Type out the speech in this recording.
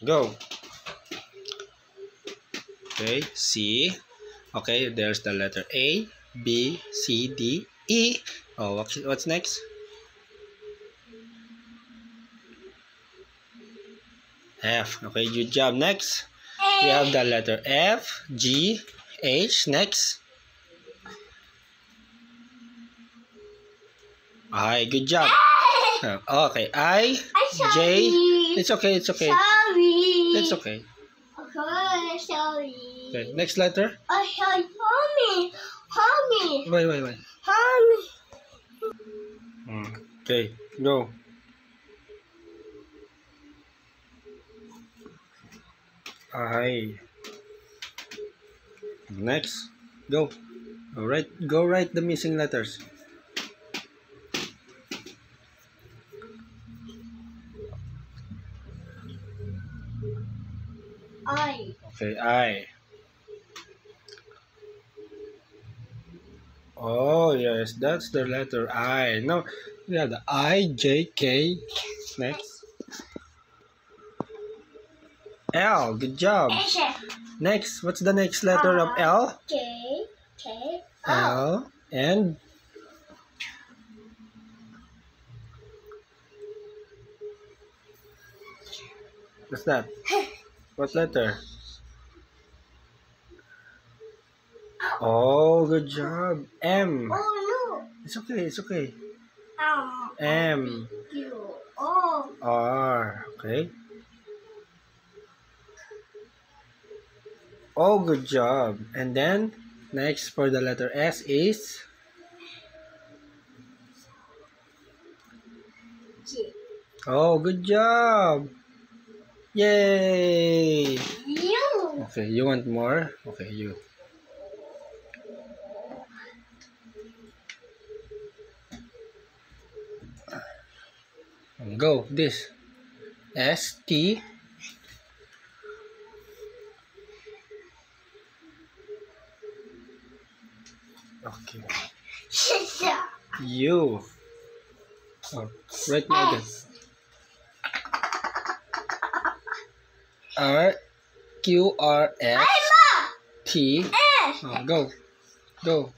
Go. Okay, C. Okay, there's the letter A, B, C, D, E. Oh, what's next? F. Okay, good job. Next, we have the letter F, G, H. Next. Hi, good job. Okay, I, J. It's okay, it's okay. Sorry. It's okay. Okay, sorry. Okay, next letter. Sorry, mommy. Wait. Mommy. Okay, go. I. Next, go. All right, go write the missing letters. I. Okay, I. Oh, yes, that's the letter I. No, yeah, the I, J, K. Next. L. Good job. Next, what's the next letter of L? J, K, L. And? What's that? What letter? Oh, good job. M. Oh, no. It's okay, it's okay. M. Q, O. R. Okay. Oh, good job. And then, next for the letter S is? G. Oh, good job. Yay. U. Okay, you want more? Okay, you. Go, this. S, T. Okay. U. Oh, right now then. R, Q, R, S, T. Oh, go. Go.